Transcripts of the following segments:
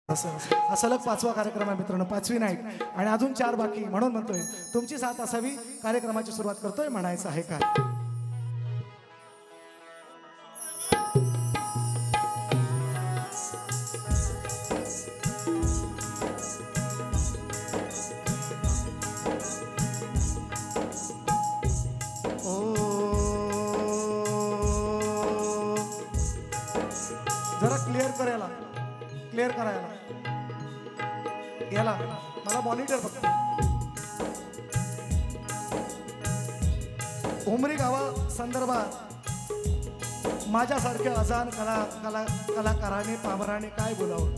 हा सलग 5वा कार्यक्रम आहे मित्रांनो, 5वी नाईट आणि अजून 4 बाकी. म्हणून म्हणतोय तुमची साथ असावी. कार्यक्रमाची सुरुवात करतोय, म्हणायचं आहे का? जरा क्लिअर करायला, क्लिअर करायला याला मला मॉनिटर फक्त. उमरी गावा संदर्भात माझ्यासारख्या अजान कलाकाराने पामराने काय बोलावं.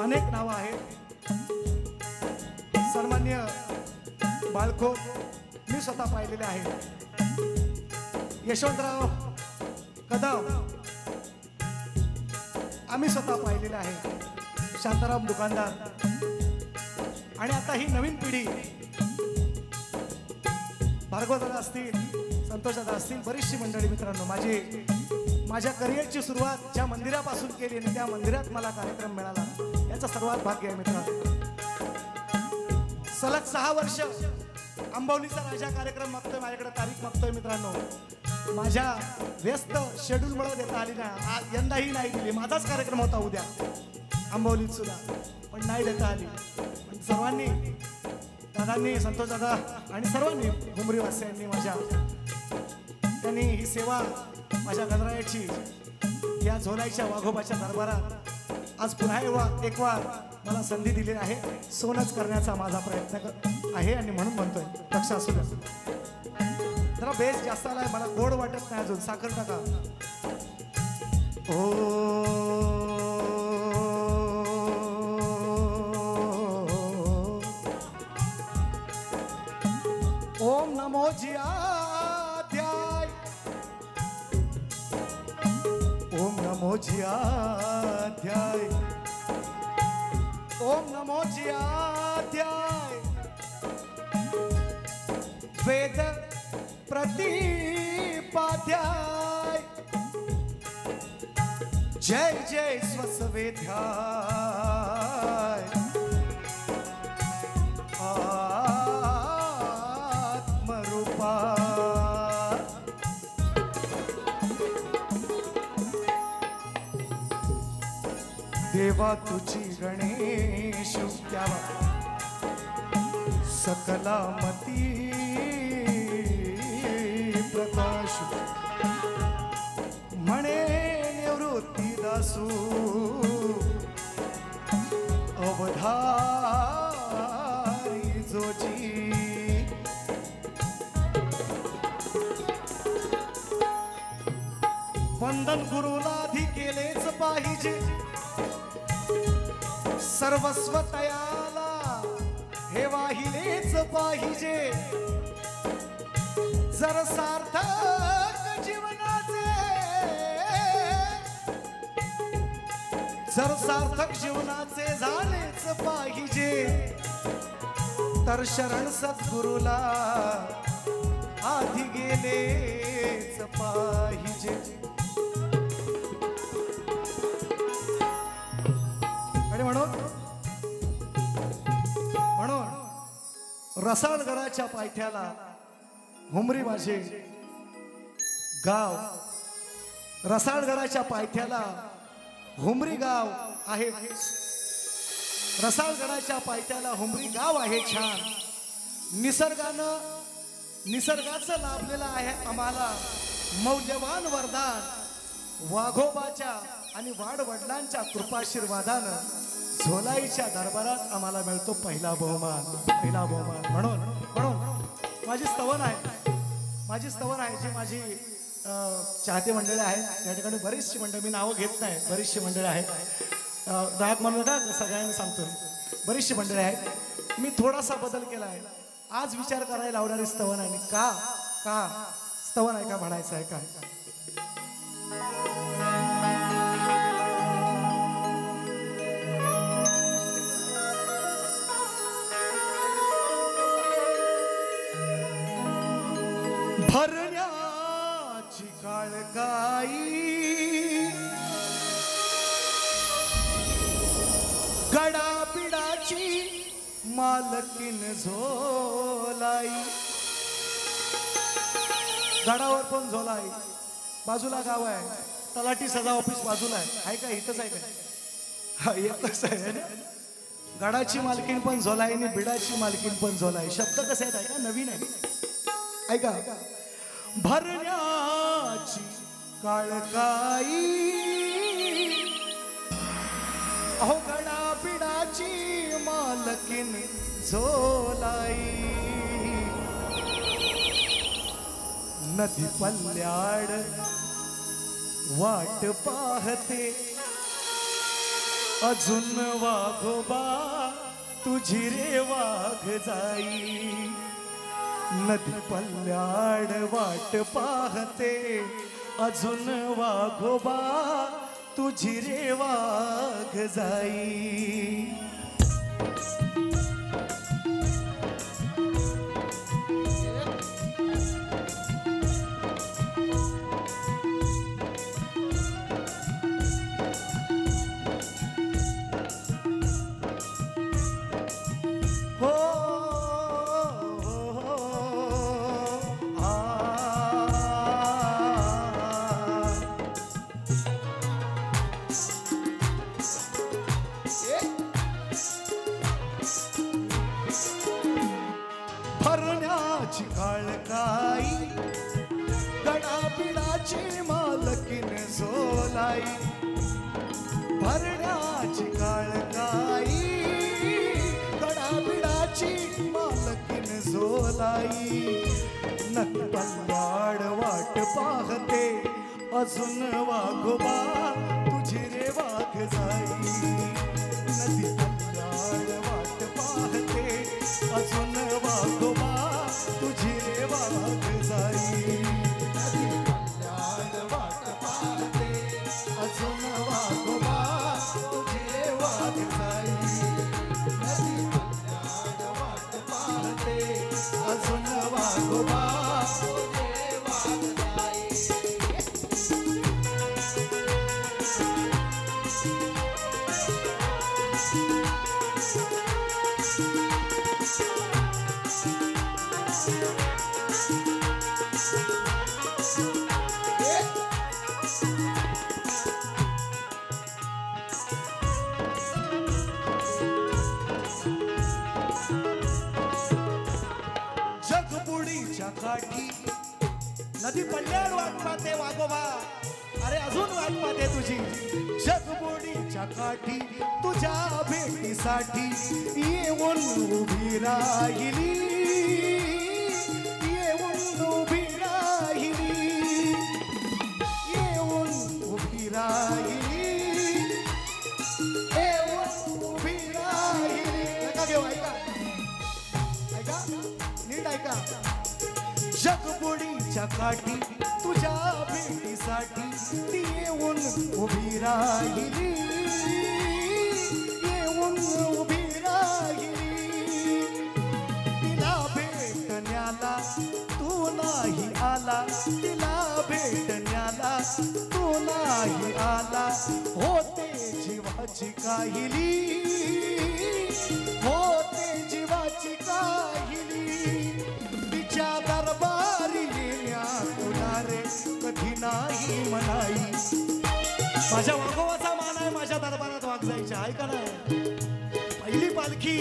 अनेक नावं आहेत. सन्मान्य बाळखो मी स्वतः पाहिलेले आहे. यशवंतराव कदम आम्ही स्वतः पाहिलेले आहे. शांताराम दुकानदार आणि आता ही नवीन पिढी भार्गवदादा असतील, संतोषदादा असतील, बरीचशी मंडळी. मित्रांनो, माझ्या करिअरची सुरुवात ज्या मंदिरापासून केली आणि त्या मंदिरात मला कार्यक्रम मिळाला याचा सर्वात भाग्य आहे मित्रांनो. सलग 6 वर्ष अंबवलीचा राजा कार्यक्रम मागतोय, माझ्याकडे तारीख मागतोय मित्रांनो. माझ्या व्यस्त शेड्यूलमुळे देता आली नाही. यंदाही नाही दिली. माझाच कार्यक्रम होता उद्या अंबवलीत सुद्धा, पण नाही देता आली. पण सर्वांनी, दादांनी, संतोष दादा आणि सर्वांनी, घुमरीवासियांनी त्यांनी ही सेवा माझ्या गणरायाची या झोलाईच्या वाघोबाच्या दरबारात आज पुन्हा एक वार मला संधी दिली आहे. सोनच करण्याचा माझा प्रयत्न आहे आणि म्हणून म्हणतोय लक्ष असू द्या. जरा बेस जास्त आलाय, मला गोड वाटत नाही अजून. साखर टाका. ओम नमो जियाध्याय, ओम नमो जियाध्याय, ओम नमो जियाध्याय. वेद प्रतिपाध्याय, जय जय स्वसवेध्याय. आत्मरूपा देवा तुझी गणेश द्यावा सकलामती प्रकाश म्हणे निवृत्ती दासू अवधारी जोची. वंदन गुरुला आधी केलेच पाहिजे. सर्वस्व तयाला हे वाहिलेच पाहिजे. जर सार्थक जीवनाचे, जर सार्थक जीवनाचे झालेच पाहिजे, तर शरण सद्गुरुला आधी गेलेच पाहिजे. आणि म्हणून रसाळगडाच्या पायथ्याला हुमरी माझे गाव, रसाळगडाच्या पायथ्याला हुमरी गाव आहे. रसाळगडाच्या पायथ्याला हुमरी गाव आहे छान. निसर्गाचं लाभलेलं आहे आम्हाला मौल्यवान वरदान. वाघोबाच्या आणि वाडवडिलांच्या कृपाशीर्वादानं झोलाईच्या दरबारात आम्हाला मिळतो पहिला बहुमान, पहिला बहुमान. म्हणून माझी स्तवन आहे जी माझी चाहते मंडळी आहेत. या ठिकाणी बरीचशी मंडळी, मी नावं घेत नाही, बरीचशी मंडळी आहेत. राग म्हणू नका, सगळ्यांना सांगतो, बरीचशी मंडळी आहेत. मी थोडासा बदल केला आहे. आज विचार करायला लावणारी स्तवन आहे. का स्तवन आहे का म्हणायचं आहे का? भरण्याची काळकाई गडापिडाची मालकीन झोलाई, गडावर पण झोलाई, बाजूला गाव आहे, तलाठी सजा ऑफिस बाजूला आहे का? इथंच आहे का? हा एकच आहे ना. गडाची मालकीन पण झोलाई आणि बिडाची मालकीन पण झोलाई. शब्द कसे आहेत ऐका, नवीन आहे ऐका. भरण्याची काळकाई, अहो गडापिडाची मालकीन झोलाई, नदी पल्ल्याड वाट पाहते अजून वाघोबा तुझी रे वाघ जाई, नदी पल्ल्याड वाट पाहते अजून वाघोबा तुझी रे वाघ जाई. भरण्याची काळकाई, गडापिडाची मालकीन झोलाई, भरण्याची काळकाई, गडापिडाची मालकीन झोलाई, नदी पल्ल्याड वाट पाहते अजून वाघोबा तुझी रे वाघ जाई, नदी पल्ल्याड वाट पाहते अजून वाघोबा तुझी रे वाघ जाई, नदी पल्ल्याड वाट पाहते अजून वाघोबा तुझी रे वाघ जाई, नदी पल्ल्याड वाट पाहते अजून वाघोबा तुझी रे वाघ जाई. जगबुडीच्या काठी नदी पल्ल्याड वाट पाहते वाघोबा, अरे अजून वाट पाहते तुझी, जगबुडीच्या काठी तुझ्या भेटीसाठी येऊन उभी राहिली, येऊन उभी राहिली, येऊन उभी राहिली, येऊन उभी राहिली. नका घेऊ, ऐका ऐका नीट ऐका. जगबुडीच्या काठी तुझ्या भेटीसाठी ती येऊन उभी राहिली, येऊन उभी राहिली, तिला भेटण्याला तू नाही आला, तिला भेटण्याला तू नाही आला, होते जीवाची काहिली, होते जीवाची काहिली, तिच्या दरबारी येण्या तुला रे कधी नाही म्हणाई. माझ्या वाघोबाचा मान आहे, माझ्या दरबारात वाघ जायच्या. ऐका ना, पहिली पालखी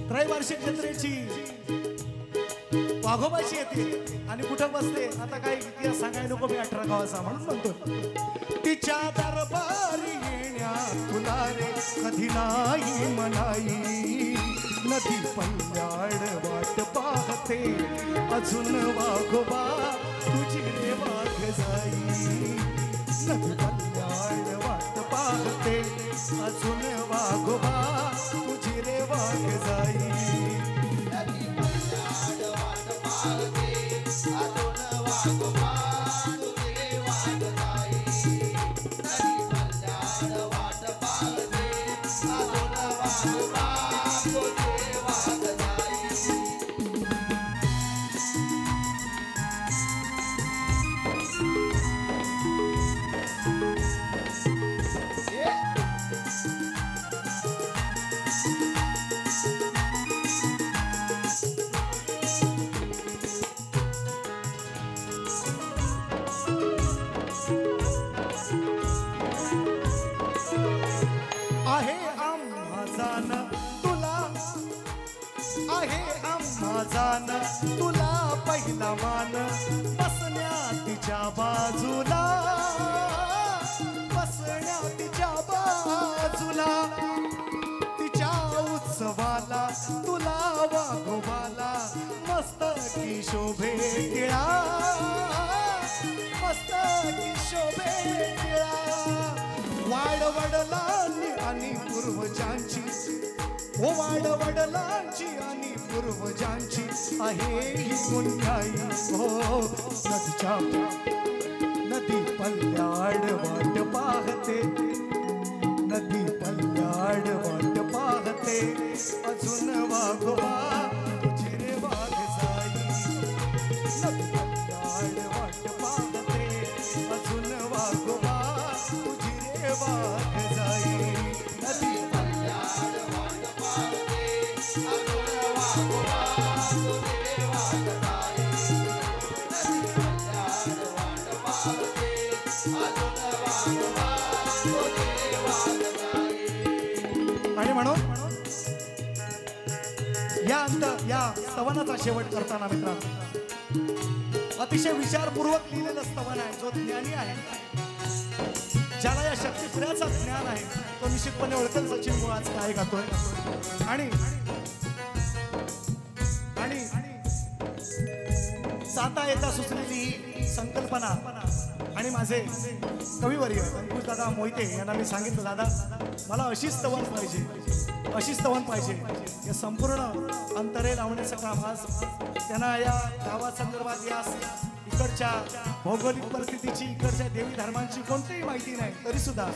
त्रैवार्षिक जत्रेची वाघोबाची येते आणि कुठं बसते आता काय इतिहास सांगायला नको, मी 18 गावाचा म्हणून म्हणतो. तिच्या दरबारी येण्या तुला रे कधी नाही म्हणाई, नदी पल्ल्याड वाट पाहते अजून वाघोबा तुझी रे वाघ जाई, नदी पल्ल्याड वाट पाहते अजून वाघोबा तुझी रे वाघ जाई, नदी पल्ल्याड वाट पाहते अजून वाघोबा तुझी रे वाघ जाई, नदी पल्ल्याड वाट पाहते अजून वाघोबा तुझी रे वाघ जाई. आहे आम्हा जाण तुला, आहे आम्हा जाण तुला पहिला मान, बसण्या तिच्या बाजूला, बसण्या तिच्या बाजूला, तिच्या उत्सवाला तुला वाघोबाला मस्तकी शोभे टिळा, मस्तकी शोभे टिळा. वाडवडलांनी आणि पूर्वजांची, ओ वाडवडलांची आणि पूर्वजांची आहे ही गुंजाई. हो नदीच्या नदी पल्ल्याड वाट पाहते, नदी पल्ल्याड वाट पाहते, अजून वाघोबा तुझी रे वाघ जाई. नदी पल्ल्याड वाट पाहते, अजून वाघोबा तुझी रे वाघ जाई. नदी पल्ल्याड वाट पाहते, अजून वाघोबा तुझी रे वाघ जाई. नदी पल्ल्याड वाट पाहते, अजून वाघोबा तुझी रे वाघ जाई. आणि म्हणून या स्तवनाचा शेवट करताना मित्रांनो अतिशय विचारपूर्वक लिहिलेलं स्तवन आहे. जो ज्ञानी आहे, ज्याला या शक्तिपुऱ्याचा ज्ञान आहे, तो निश्चितपणे ओळखेल सचिन मुळाच काय गातोय. आणि आणि साता येता सुचलेली ही संकल्पना आणि माझे कविवर्य अंकुश दादा मोहिते यांना मी सांगितलं, दादा मला अशी स्तवन पाहिजे, अशी स्तवन पाहिजे. हे संपूर्ण अंतरे लावण्याचं काम आज त्यांना या गावासंदर्भात, या इकडच्या भौगोलिक परिस्थितीची, इकडच्या देवी धर्मांची कोणतीही माहिती नाही, तरी सुद्धा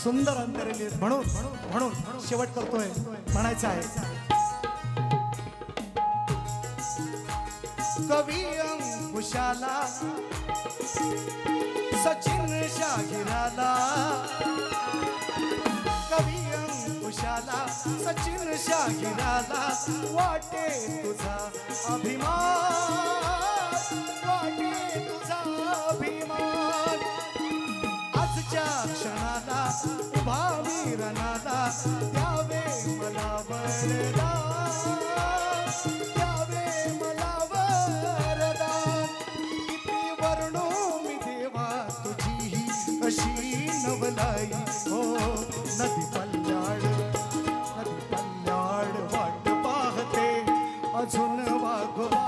सुंदर अंतरे लिहित. म्हणून शेवट करतोय, म्हणायचं आहे कवी अंकुशाला सचिन शाहिराला, कवी अंकुशाला सचिन शाहिराला वाटे तुझा अभिमान, वाटे तुझा अभिमान. आजच्या क्षणाला उभा वीरनाला द्यावे मला वरदान, द्यावे मला वरदान. किती वर्णो मी देवा तुझी ही अशी नवलाई. हो नदी पल्ल्याड, नदी पल्ल्याड वाट पाहते, अजून वाघोबा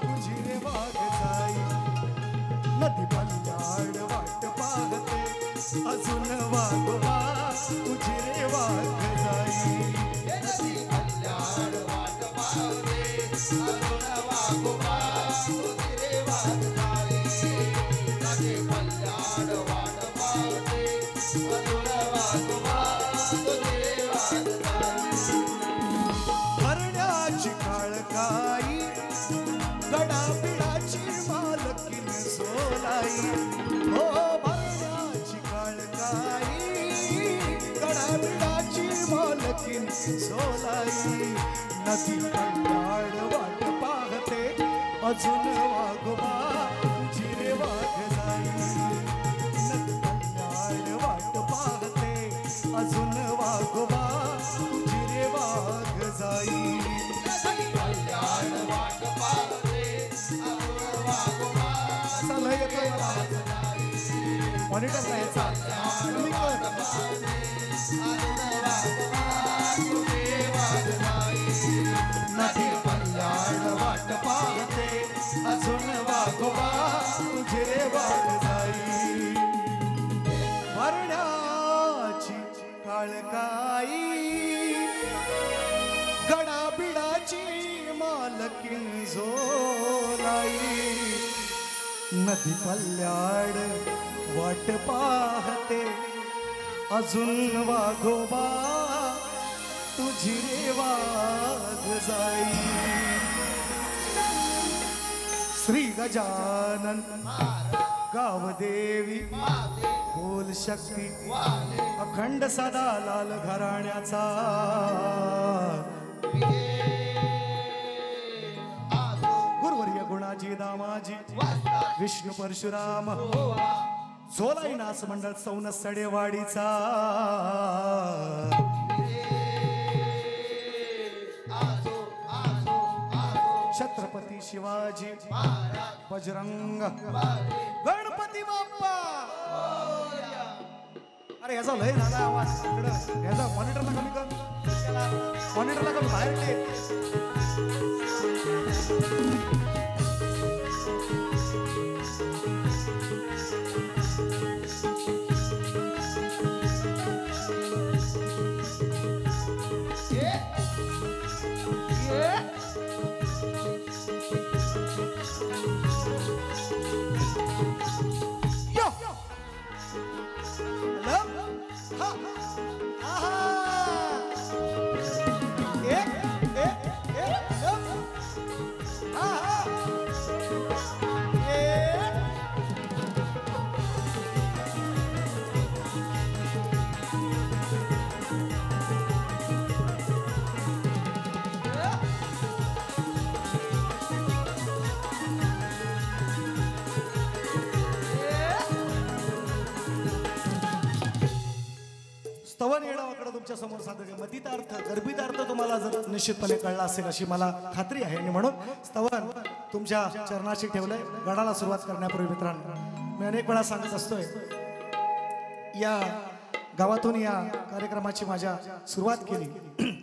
तुझी रे वाघ जाई. नदी पल्ल्याड वाट पाहते, अजून वाघोबा तुझी रे वाघ जाई. नदी पल्ल्याड वाट पाहते, अजून वाघोबा तुझी रे वाघ जाई. नदी पल्ल्याड वाट पाहते, अजून वाघोबा तुझी रे वाघ जाई. भरण्याची काळकाई गडाबिडाची मालकीन सोलाई. हो भरण्याची काळकाई गडाबिडाची मालकीन सोलाई. नदी पल्ल्याड वाट पाहते, अजून वाघोबा तुझी रे वाघ जाई. नदी पल्ल्याड वाट पाहते, अजून वाघोबा तुझी रे वाघ जाई. नदी पल्ल्याड वाट पाहते, अजून वाघोबा चला येतोय मॉनिटर राहायचा. नदी पल्ल्याड वाट पाहते, अजून वाघोबा तुझे रे वाघ जाई. भरण्याची काळकाई गडाबिडाची मालकीन झोलाई. नदी पल्ल्याड वाट पाहते, अजून वाघोबा तुझी रे वाघ जाई. श्री गजानन गावदेवी बोल शक्ती अखंड सदा लाल घराण्याचा. गुरुवर्य गुणाजी दामाजी विष्णू परशुराम झोलाई नास मंडळ सौन सडेवाडीचा. बजरंग गणपती बाप्पा. अरे याचा लय झाला आवाज इकडं. याचा मॉनिटरला कमी कर. मॉनिटरला कमी बाहेर ठेव. स्तवन येणावाकडे तुमच्या समोर सादर मतितार्थ गर्भितार्थ तुम्हाला जर निश्चितपणे कळला असेल अशी मला खात्री आहे. आणि म्हणून स्तवन तुमच्या चरणाशी ठेवलंय. गणाला सुरुवात करण्यापूर्वी मित्रांनो मी अनेक वेळा सांगत असतोय या गावातून या कार्यक्रमाची माझ्या सुरुवात केली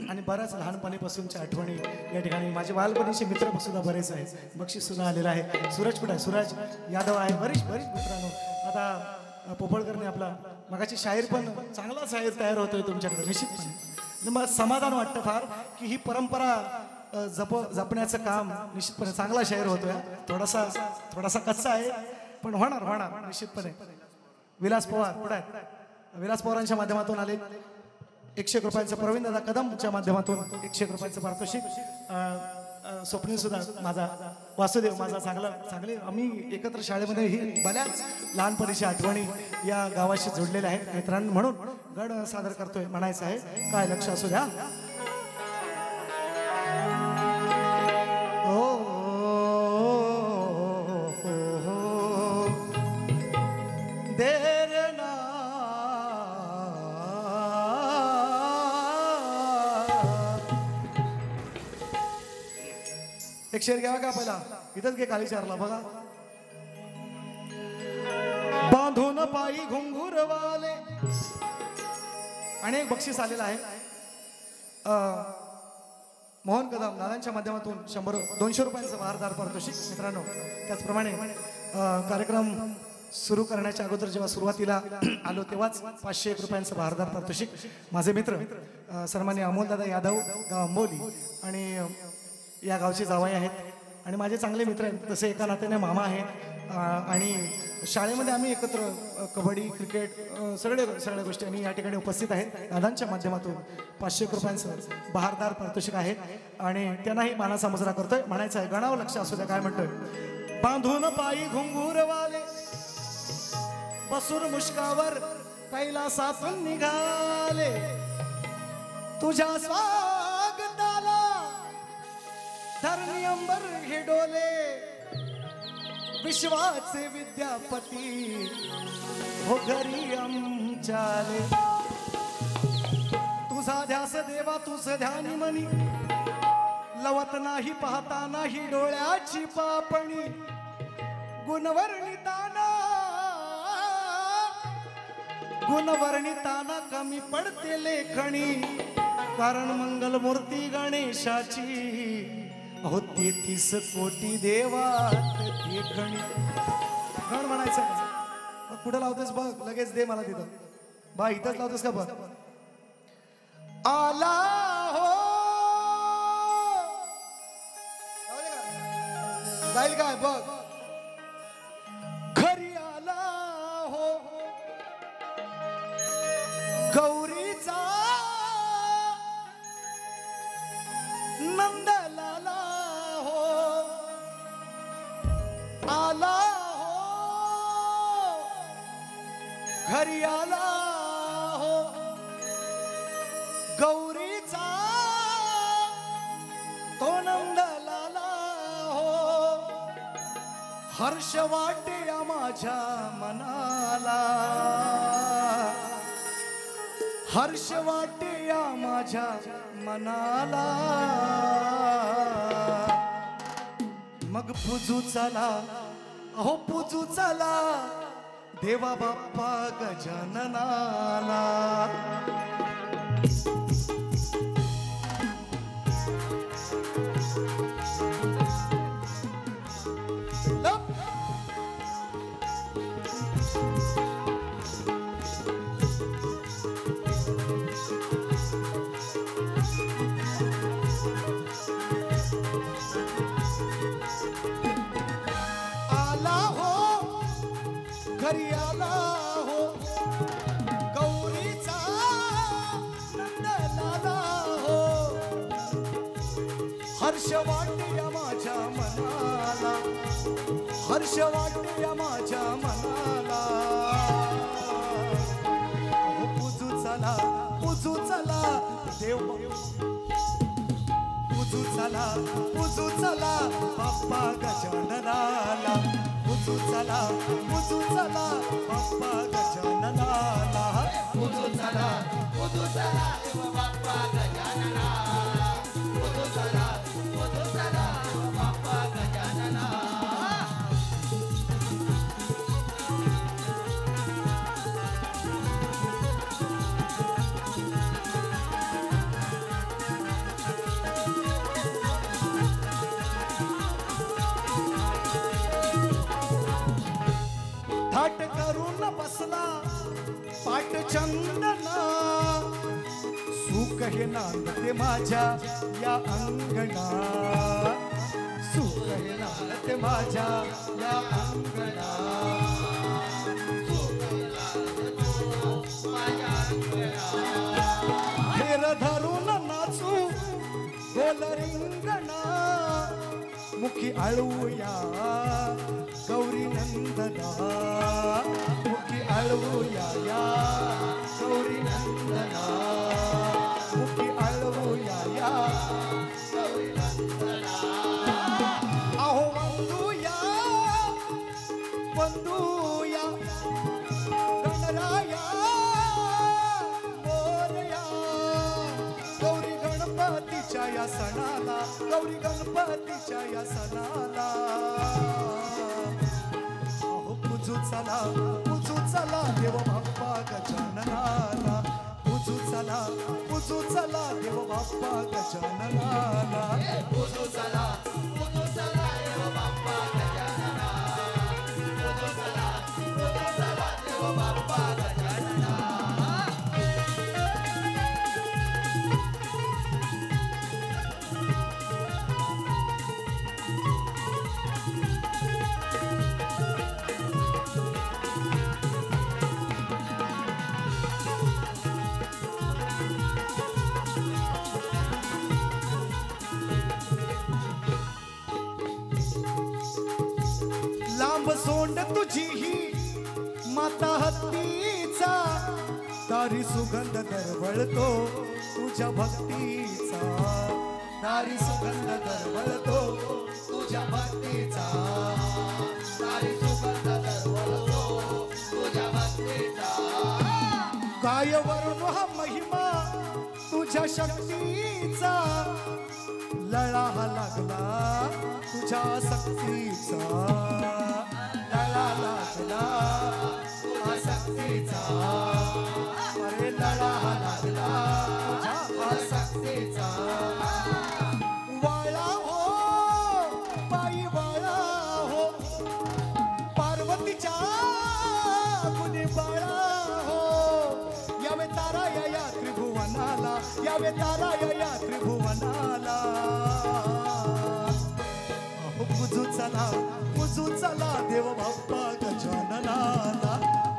आणि बऱ्याच लहानपणीपासूनच्या आठवणी या ठिकाणी माझे बालपणीचे मित्र सुद्धा बरेच आहेत. बक्षीस सुद्धा आलेलं आहे. सूरज कुठे आहे? सूरज यादव आहे. बरीच मित्रांनो. आता पोपळकरने आपला मगाची शाहीर पण चांगला शाहीर तयार होतोय तुमच्याकडे निश्चितपणे. मला समाधान वाटतं फार की ही परंपरा जपण्याचं काम निश्चितपणे चांगला शाहीर होतोय. थोडासा कच्चा आहे पण होणार निश्चितपणे. विलास पवार पुढे आहेत. विलास पवारांच्या माध्यमातून आले 100 रुपयांचं. प्रवीण दादा कदमच्या माध्यमातून 100 रुपयांचं पारितोषिक. स्वप्नील सुद्धा माझा वासुदेव माझा चांगले आम्ही एकत्र शाळेमध्ये ही बऱ्याच लहानपणीच्या आठवणी या गावाशी जोडलेल्या आहेत मित्रांनो. म्हणून गण सादर करतोय म्हणायचं आहे. काय लक्ष असू द्या. एक शेर घ्यावा का पहिला? इथंच घे खाली चारला बघा. बांधून पायी घुंगुरवाले. आणि एक बक्षीस आलेला आहे मोहन कदम दादांच्या माध्यमातून 200 रुपयांचं बहारदार पारितोषिक मित्रांनो. त्याचप्रमाणे कार्यक्रम सुरू करण्याच्या अगोदर जेव्हा सुरुवातीला आलो तेव्हाच 501 रुपयांचं बहारदार पारितोषिक माझे मित्र सन्माननीय अमोलदादा यादव गाव अंबोली आणि या गावचे जावई आहेत आणि माझे चांगले मित्र आहेत. तसे एका नात्याने मामा आहेत. आणि शाळेमध्ये आम्ही एकत्र कबड्डी क्रिकेट सगळ्या गोष्टी आम्ही या ठिकाणी उपस्थित आहेत. दादांच्या माध्यमातून 501 रुपयांचं बहारदार पारितोषिक आहे आणि त्यांनाही मानाचा मुजरा करतोय म्हणायचं आहे. गणावं लक्ष असू द्या काय म्हणतोय. बांधून पायी घुंगुरवाले बसून मुष्कावर कैलासातून निघाले. तुझ्या स्वागताला धरणी अंबर हे डोले. विश्वाचे विद्यापती हो घरी आमच्याले. तुझा ध्यास देवा तुझ ध्यानी मनी लवत नाही पाहता नाही डोळ्याची पापणी. गुणवर्णिताना कमी पडते लेखणी. कारण मंगलमूर्ती गणेशाची अहो 33 कोटी देवात देखणी. गण म्हणायचं कुठं लावतोस बघ लगेच दे मला तिथं. बा इथंच लावतोस का बघ. आला हो जाईल काय बघ. घरी आला हो गौरीचा नंदलाला हो. आला हो घरी आला हो गौरीचा तो नंदलाला हो. हर्ष वाटे माझ्या मनाला. हर्ष वाटे माझ्या मनाला. मग पुजू चला अहो पूजू चला देवा बाप्पा गजाननाला. घरी आला हो गौरीचा नंद लाला हो. हर्ष वाटया माझ्या मनाला, हर्ष वाटया माझ्या मनाला. पूजू चला देव, पूजू चला बाप्पा गजाननाला. पूजू चला बाप्पा गजाननाला. पूजू चला देव बाप्पा गजानना. पूजू चला देव बाप्पा गजानना. थाट करून बसला पाट चंदना. सुख हे नांदते माझ्या या अंगणा, सुख हे नांदते माझ्या या अंगणा. फेर धरून नाचू गोल रिंगणा. मुखी आळूया गौरी नंदना, मुखी आळवूया या गौरी नंदना. मुखी आळवूया या गौरी नंदना. अहो वंदूया गणराया मोरया. गौरी गणपतीच्या या सणाला, गौरी गणपतीच्या या सणाला. पूजू चला देव बाप्पा गजाननाला. पूजू चला देव बाप्पा गजाननाला. पूजू चला देव बाप्पा गजानना. पूजू चला देव बाप्पा गजानना. लांब सोंड तुझी ही माता हत्तीचा. दारी सुगंध दरवळतो तुझ्या भक्तीचा. दारी सुगंध दरवळतो तुझ्या भक्तीचा. दारी सुगंध दरवळतो तुझ्या भक्तीचा. काय वरून हा महिमा तुझ्या शक्तीचा. लळा हा लागला तुझ्या सक्तीचा. लळा लागला तुझ्या सक्तीचा. अरे लळा हा लागला तुझ्या सक्तीचा. वाळा हो बाई वाळा हो पार्वतीच्या गुन्हे बाळा हो. यावे तारा या त्रिभुवनाला, यावे तारा या त्रिभुवनाला. पूजू चला देव बाप्पा गजाननाला.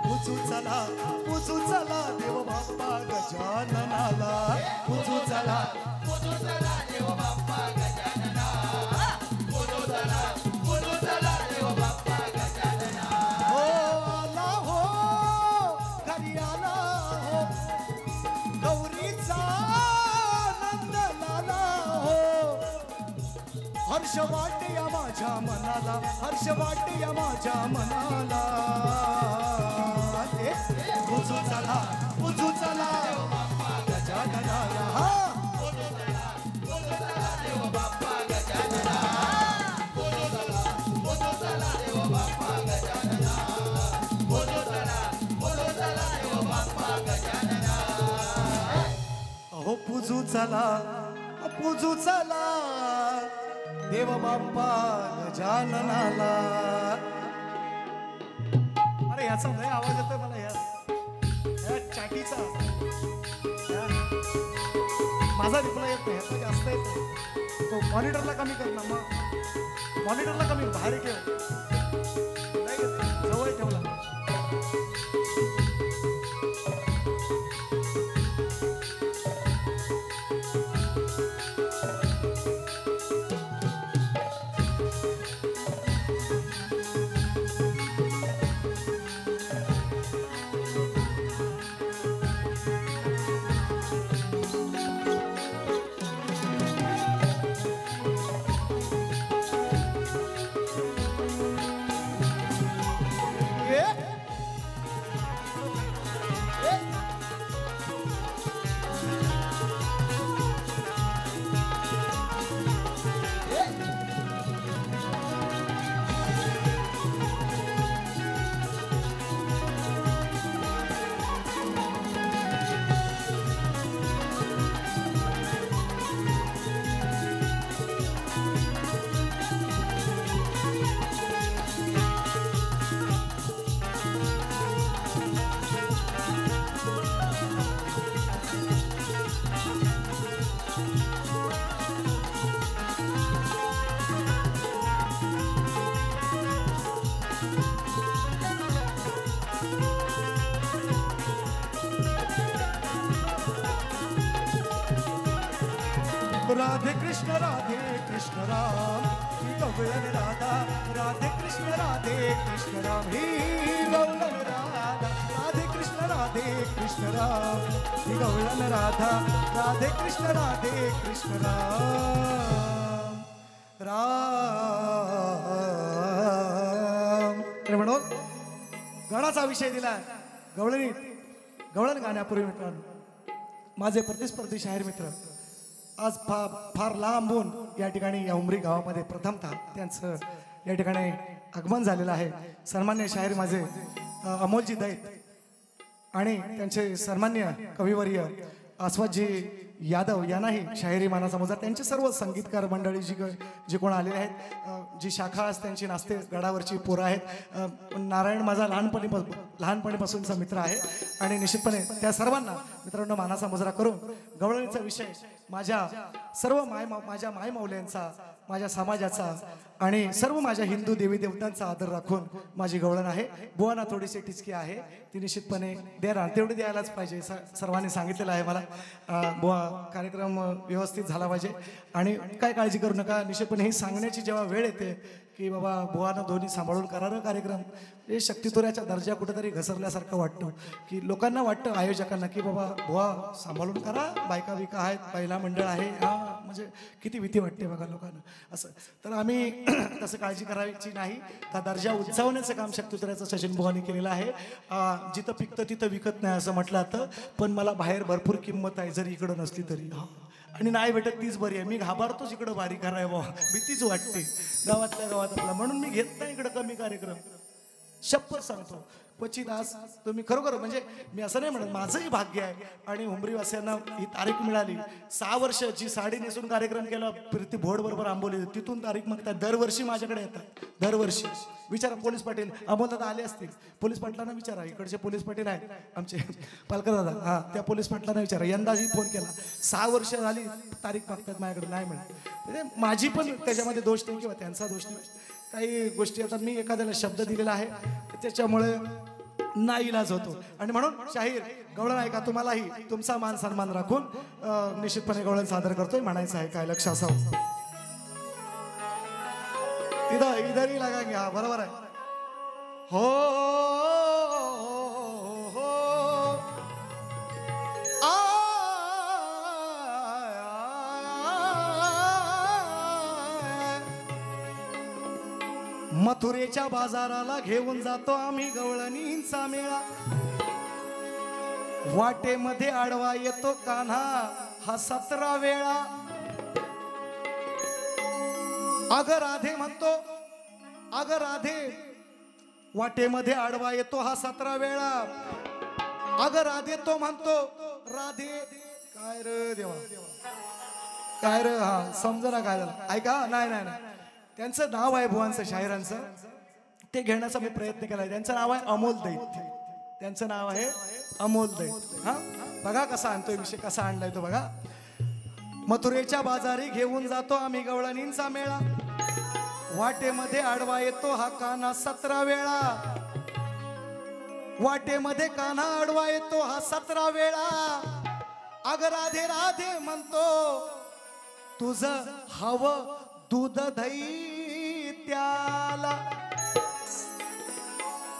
पूजू चला देव बाप्पा गजाननाला. पूजू चला देव बाप्पा गजानना. पूजू चला देव बाप्पा गजानना. हो आला हो घरी आला हो गौरीचा नंद लाला हो. हर्ष वाटया माझ्या मनाला, हर्ष वाटया माझ्या मनाला. पूजू चला गजाननाला. पूजू चला देव बाप्पा गजानना. पूजू चला देव बाप्पा हो पूजू चला देव बाप्पा गजाननाला. अरे याचा लय आवाज येतोय मला या चाटीचा. माझा रिप्लाय येत नाही, ह्याचा जास्त येतो. तो मॉनिटरला कमी कर ना, मग मॉनिटरला कमी बाहेर ठेव, जवळ ठेवला. राधे कृष्ण राम ही गवळण राधा. राधे कृष्ण राम ही गवळण राधा. राधे कृष्ण राम ही गवळण राधा. राधे कृष्ण राम म्हणून गणाचा विषय दिला गवळणीत. गवळण गाण्यापूर्वी मित्रांनो, माझे प्रतिस्पर्धी शाहीर मित्र आज फार लांबून या ठिकाणी या उमरी गावामध्ये प्रथमतः त्यांचं या ठिकाणी आगमन झालेलं आहे. सन्मान्य शाहीर माझे अमोलजी दैत आणि त्यांचे सन्मान्य कविवर्य आस्वादजी यादव यांनाही शाहिरी मानाचा मुजरा. त्यांचे सर्व संगीतकार मंडळी जी कोण आलेले आहेत, जी शाखा आज त्यांची नाचते गडावरची पोरं आहेत. नारायण माझा लहानपणीपासूनचा मित्र आहे आणि निश्चितपणे त्या सर्वांना मित्रांनो मानाचा मुजरा करून गवळणीचा विषय माझ्या सर्व माझ्या मायमाऊल्यांचा, माझ्या समाजाचा आणि सर्व माझ्या हिंदू देवी देवतांचा आदर राखून माझी गवळण आहे. बुवाना थोडीशी टिचकी आहे, ती निश्चितपणे देणार, तेवढी द्यायलाच पाहिजे. सर्वांनी सांगितलेलं आहे मला. बुवा कार्यक्रम व्यवस्थित झाला पाहिजे आणि काय काळजी करू नका. निश्चितपणे ही सांगण्याची जेव्हा वेळ येते की बाबा बुवानं दोन्ही सांभाळून करारं कार्यक्रम, हे शक्तितुऱ्याचा दर्जा कुठेतरी घसरल्यासारखं वाटतं की लोकांना वाटतं, आयोजकांना, की बाबा बुवा सांभाळून करा, बायका बिका आहेत, पहिला मंडळ आहे, हा म्हणजे किती भीती वाटते बघा लोकांना असं. तर आम्ही तसं काळजी करायची नाही. त्या दर्जा उंचावण्याचं काम शक्तितुऱ्याचं सचिन बुवानी केलेलं आहे. जिथं पिकतं तिथं विकत नाही असं म्हटलं जातं, पण मला बाहेर भरपूर किंमत आहे जरी इकडं नसली तरी. आणि नाही भेटत तीच बरी आहे. मी घाबरतोच इकडं भारी कराय बा, भीतीच वाटते गावातल्या गावात आपला, म्हणून मी घेत नाही इकडं कमी कार्यक्रम. शपथ सांगतो क्वचित आज तुम्ही खरोखर म्हणजे मी असं नाही म्हणत, माझंही भाग्य आहे आणि उमरीवासियांना ही तारीख मिळाली. 6 वर्ष जी साडी नेसून कार्यक्रम केला प्रीती भोड बरोबर आंबोली, तिथून तारीख मागतात. दरवर्षी माझ्याकडे येतात, दरवर्षी. विचारा पोलीस पाटील अमोलदादा आले असतील, पोलीस पाटलांना विचारा, इकडचे पोलीस पाटील आहेत आमचे पालकर दादा, हा त्या पोलीस पाटलांना विचारा. यंदाही फोन केला, 6 वर्ष झाली तारीख मागतात माझ्याकडे, नाही म्हणत. माझी पण त्याच्यामध्ये दोष नाही किंवा त्यांचा दोष नाही. काही गोष्टी आता मी एखाद्याला शब्द दिलेला आहे त्याच्यामुळे नाईलाज होतो. आणि म्हणून शाहीर गवळण ऐका, तुम्हालाही तुमचा मान सन्मान राखून निश्चितपणे गवळण सादर करतोय. म्हणायचं आहे काय लक्ष असावं, इधरही लागा घ्या, बरोबर आहे. हो मथुरेच्या बाजाराला घेऊन जातो आम्ही गवळणींचा मेळा. वाटेमध्ये आडवा येतो कान्हा हा 17 वेळा. अग राधे म्हणतो, अग राधे, वाटेमध्ये आडवा येतो हा 17 वेळा. अग राधे तो म्हणतो, राधे काय रे देवा, काय रे, हा समजा ना काय झालं. ऐका, नाही नाही नाही, त्यांचं नाव आहे भुवांचं शाहिरांचं, ते घेण्याचा मी प्रयत्न केला. त्यांचं नाव आहे अमोल दैत्य, त्यांचं नाव आहे अमोल दैत्य. हा बघा कसा आणतोय विषय, कसा आणलाय तो बघा. मथुरेच्या बाजारी घेऊन जातो आम्ही गवळणींचा मेळा, वाटेमध्ये आडवा येतो हा कान्हा 17 वेळा, वाटेमध्ये कान्हा आडवा येतो हा 17 वेळा. अग राधे राधे म्हणतो तुझं हवं दूध दैत्याला,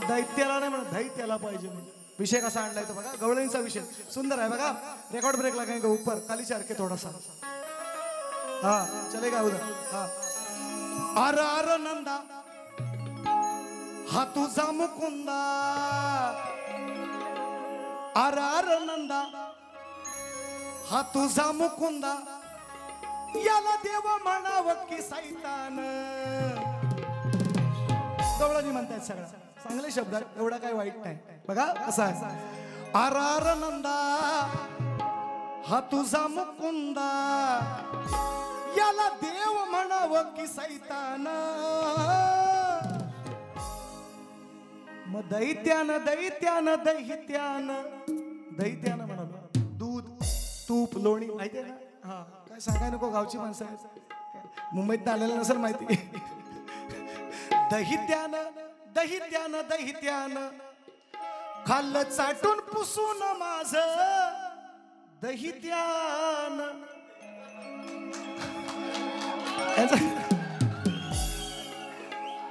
दैत्याला नाही म्हणत दैत्याला पाहिजे म्हणजे. विषय कसा आणलाय तो बघा, गवळणीचा विषय सुंदर आहे बघा. रेकॉर्ड ब्रेक लगाएंगे ऊपर, खाली चारके थोड़ा सा, हाँ चलेगा उधर. हाँ अर अर नंदा हा तुझा मुकुंदा, अर अर नंदा हा तुझा मुकुंदा, याला देव म्हणावं की सैतान. गवळणी म्हणतायत सगळं, चांगले शब्द आहेत, एवढा काय वाईट नाही. बघा कसा आहे. अर अर नंदा हा तुझा मुकुंदा, याला देव म्हणावं की सैतान. मग दैत्यानं दैत्यानं दैत्यानं दैत्यानं म्हणाल दूध तूप लोणी माहितीये ना. हा काय सांगाय नको, गावची माणसं आहेत, मुंबईत आलेलं नसेल माहिती. दैत्यानं दैत्यानं दैत्यानं खाल्लं चाटून पुसून माझ दैत्यानं.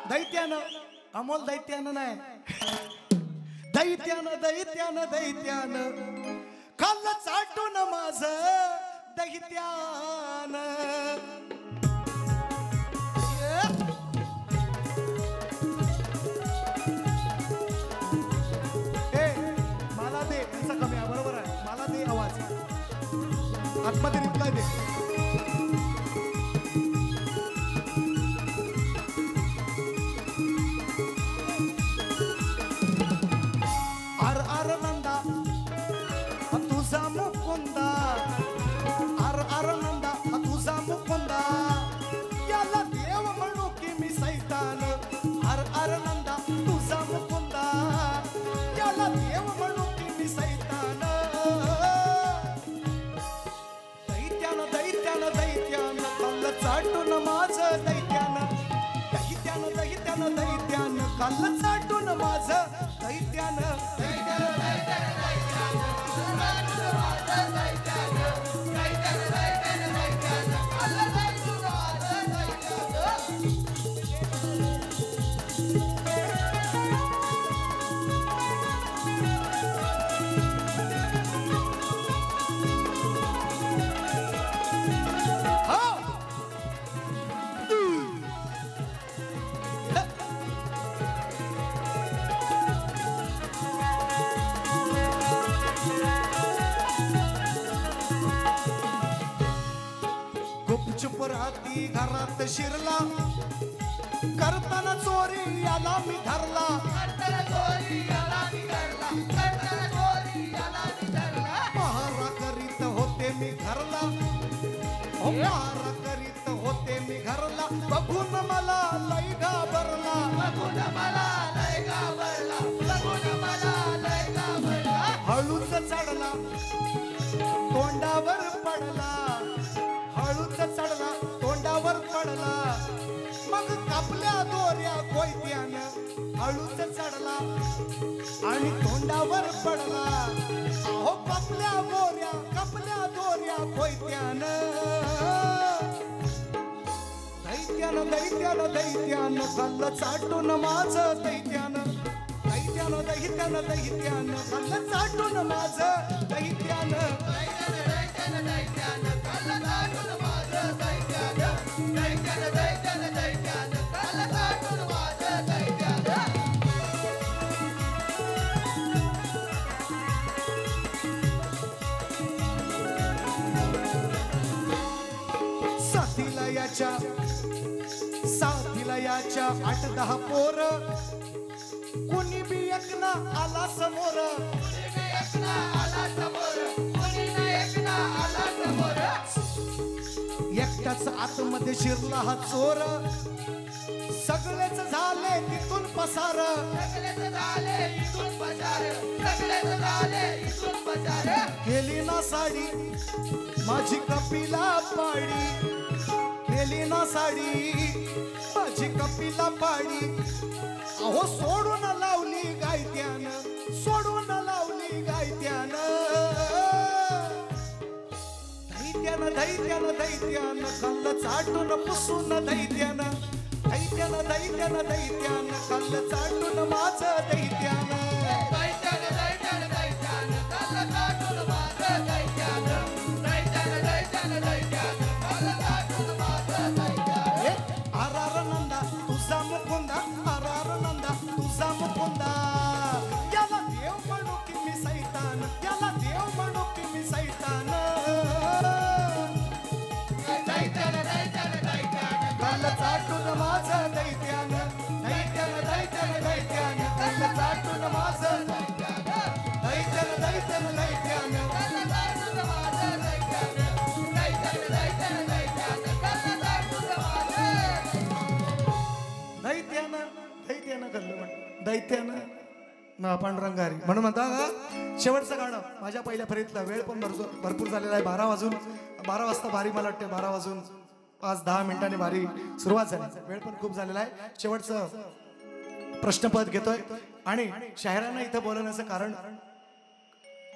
दैत्यानं, अमोल दैत्यानं नाही, दैत्यानं दैत्यानं दैत्यानं खाल्लं चाटून माझ दैत्यानं. मला दे, त्यांचा कमी आहे बरोबर आहे, मला दे आवाज, आतमध्ये रिप्लाय दे. अर अर नंदा तुझा मुकुंदा, अर अर नंदा तुझा मुकुंदा, याला देव म्हणू की मी सैतान. अर अर नंदा तुझा मुकुंदा, याला देव म्हणू की मी सैतान. दैत्यानं दैत्यानं दैत्यानं खाल्लं चाटून माझं दैत्यानं, दैत्यानं दैत्यानं दैत्यानं खाल्लं चाटून माझं दैत्यानं. गुपचूप राहती घरात शिरला, करताना चोरी याला मी धरला. पहारा करीत होते मी घरला, पहारा करीत होते मी घरला. बघून मला लय घाबरला, हळूच चढला तोंडावर पडला, हळूच चढला तोंडावर पडला. मग कापल्या दोऱ्या कोयत्यानं, हळूच चढला आणि तोंडावर पडला. अहो कापल्या दोऱ्या कोयत्यानं. दैत्यानं दैत्यानं दैत्यानं खाल्लं चाटून माझं दैत्यानं, दैत्यानं दैत्यानं दैत्यानं खाल्लं चाटून माझं दैत्यानं. साथीला याच्या 8-10 पोर, कुणी बी एकना आला समोर. त्याच आतमध्ये शिरला हा चोर सगळेच झाले तिथून पसार केली ना साडी माझी कपिला पाडी केली ना साडी माझी कपिला पाडी अहो सोडून लावली गायत्यानं सोडून लावली गायत्यानं दैत्यानं कल्ल चाटून पुसून दैत्यानं कल्ल चाटून माझं दैत्यानं आरार नंदा तुझा मुकुंदा आरार नंदा तुझा मुकुंदा याला देव म्हणू की मी सैतान याला देव म्हणू की मी सैतान कल्ल चाटून माझं दैत्यानं कल्ल चाटून माझं दैत्यानं पांडुरंगारी म्हणून म्हणता शेवटचं गाणं माझ्या पहिल्या फेरीतला वेळ पण भरपूर झालेला आहे 12 वाजता बारी मला वाटते 12 वाजून 5-10 मिनिटांनी बारी सुरुवात झाली वेळ पण खूप झालेला आहे शेवटचं प्रश्नपद घेतोय आणि शाहिरांना इथं बोलवण्याचं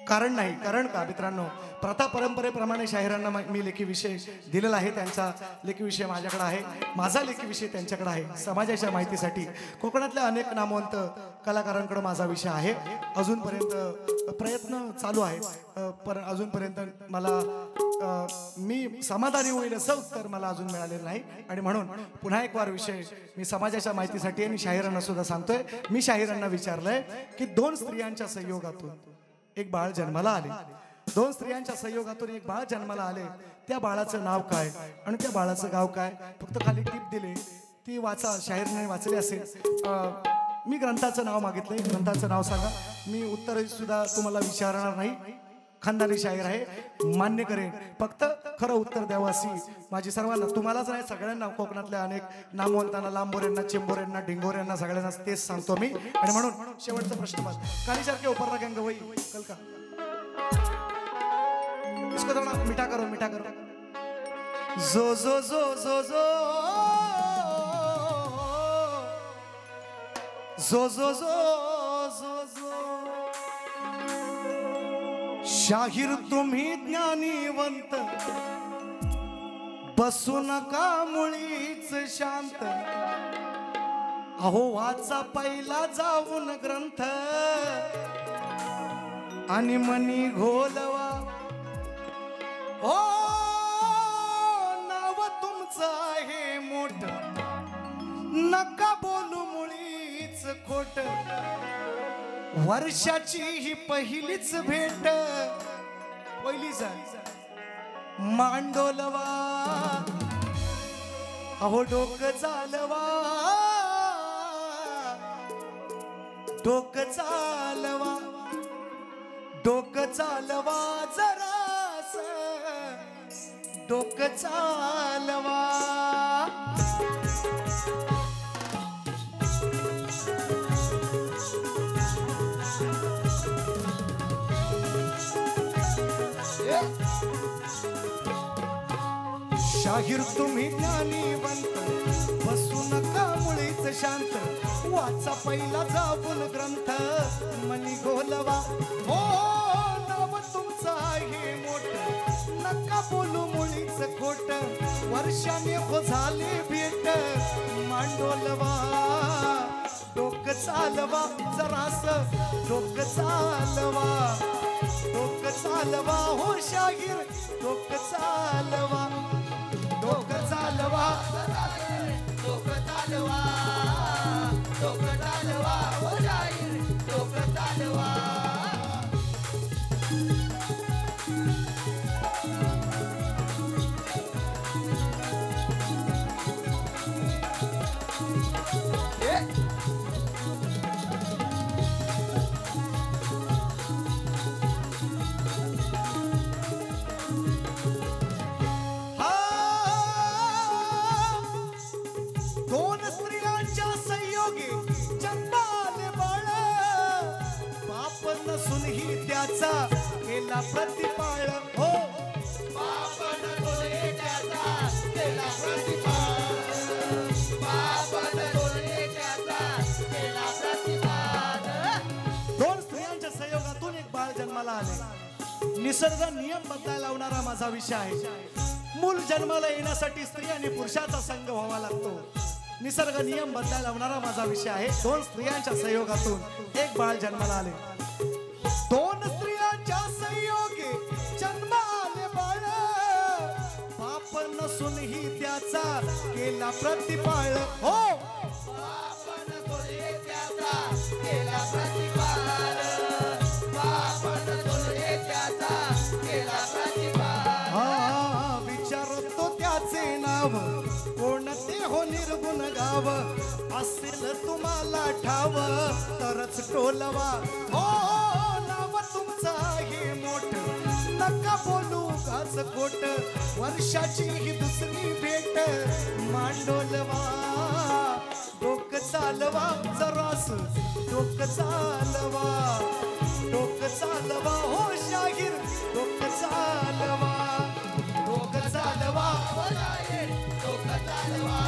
कारण नाही कारण का मित्रांनो प्रथा परंपरेप्रमाणे शाहिरांना मी लेखी विषय दिलेला आहे त्यांचा लेखी विषय माझ्याकडे आहे माझा लेखी विषय त्यांच्याकडे आहे समाजाच्या माहितीसाठी कोकणातल्या अनेक नामवंत कलाकारांकडे माझा विषय आहे अजूनपर्यंत प्रयत्न चालू आहेत पण अजूनपर्यंत मला मी समाधानी होईल असं उत्तर मला अजून मिळालेलं नाही आणि म्हणून पुन्हा एक वार विषय मी समाजाच्या माहितीसाठी आणि शाहिरांना सुद्धा सांगतोय मी शाहिरांना विचारलंय की 2 स्त्रियांच्या संयोगातून एक बाळ जन्माला आले 2 स्त्रियांच्या संयोगातून एक बाळ जन्माला आले त्या बाळाचं नाव काय आणि त्या बाळाचं गाव काय फक्त खाली टिप दिली ती वाचा शाहिरने वाचली असेल मी ग्रंथाचं नाव मागितलंय ग्रंथाचं नाव सांगा मी उत्तर सुद्धा तुम्हाला विचारणार नाही खानदानी शाहीर आहे मान्य करेन फक्त खरं उत्तर द्यावं अशी माझी सर्वांना तुम्हालाच नाही सगळ्यांना कोकणातल्या अनेक नामवंतांना लांबोऱ्यांना चेंबोऱ्यांना ढिंगोऱ्यांना सगळ्यांना तेच सांगतो मी आणि म्हणून शेवटचा प्रश्न कालीसारखे ऊपर रखेंगे वही कल का इसको थोड़ा मीठा करो जो जो जो जो जो जो जो जो जो जो शाहीर तुम्ही ज्ञानीवंत बसू नका मुळीच शांत अहो वाचा पहिला जाऊन ग्रंथ आणि मनी घोलवा ओ नाव तुमचं आहे मोठ नका बोलू मुळीच खोट वर्षाची ही पहिलीच भेट पहिलीच मांडोलवा अहो डोकं चालवा डोकं चालवा डोकं चालवा जरास डोकं चालवा शाहीर तुम्ही ज्ञानीवंत बसू नका मुळीच शांत वाचा पहिला जाऊन ग्रंथ मनी गोलवा हो नाव तुमचं आहे मोठ नका बोलू मुळीच खोट वर्षाने हो झाले भेट मांडोलवा डोकं चालवा जरास डोकं चालवा डोकं चालवा हो शाहीर डोकं चालवा डोकं चालवा डोकं चालवा डोकं चालवा हो शाहीर डोकं चालवा हा प्रतिपाळ हो पापन तोले त्याचा केला प्रतिपाळ पापन तोले त्याचा केला प्रतिपाळ दोन स्त्रियांच्या संयोगातून एक बाळ जन्माला आले निसर्ग नियम बदलायला लावणारा माझा विषय आहे मूल जन्माला येण्यासाठी स्त्री आणि पुरुषाचा संग व्हावा लागतो निसर्ग नियम बदलायला लावणारा माझा विषय आहे दोन स्त्रियांच्या संयोगातून एक बाळ जन्माला आले दोन स्त्रियांच्या संयोगे जन्म आले बाळ पाप नसूनही त्याचा केला प्रतिपाळ हो पापन तोले त्याचा केला प्रतिपाळ पापन तोले त्याचा केला प्रतिपाळ हा विचारतो त्याचे नाव कोणते हो निर्गुण गाव असेल तुम्हाला ठाव तरच टोलवा हो नाव तुमचं आहे मोठ नका बोलू गाच खोट वर्षाची ही दुसरी भेट मांडोलवा डोक चालवा जरास डोक चालवा हो शाहीर डोक चालवा डोक चालवा हो जाईल डोक चालवा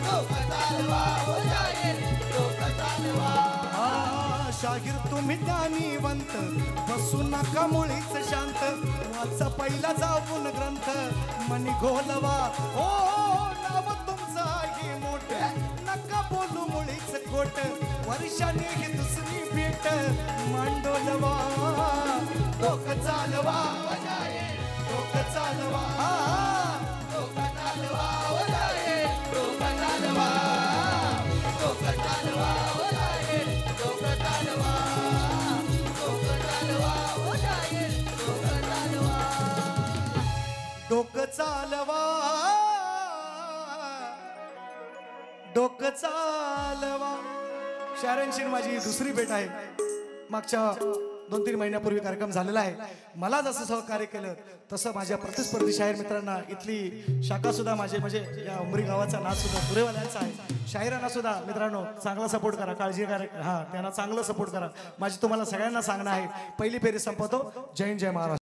डोक चालवा हो जाईल डोक चालवा शाहीर तुम्ही ज्ञानीवंत बसू नका मुळीच शांत वाचा पहिला जाऊन ग्रंथ मनी घोलवा हो नाव तुमचं आहे मोठ नका बोलू मुळीच खोट वर्षाने ही दुसरी भेट मांडोलवा डोक चालवा हो जाईल डोक चालवा डोक चालवा हो जाईल डोक चालवा डोक चालवा हो जाईल डोक चालवा डोक चालवा हो जाईल डोक चालवा डोक चालवा डोक चालवा शायरांची माझी दुसरी भेट आहे मागच्या 2-3 महिन्यापूर्वी कार्यक्रम झालेला आहे मला जसं सहकार्य केलं तसं माझ्या प्रतिस्पर्धी शाहीर मित्रांना इथली शाखा सुद्धा माझे म्हणजे या उमरी गावाचा नाच सुद्धा पुरेवाल्यांचा आहे शाहिरांना सुद्धा मित्रांनो चांगला सपोर्ट करा काळजी करा त्यांना चांगलं सपोर्ट करा माझी तुम्हाला सगळ्यांना सांगणं आहे पहिली फेरी संपवतो जय हिंद जय महाराष्ट्र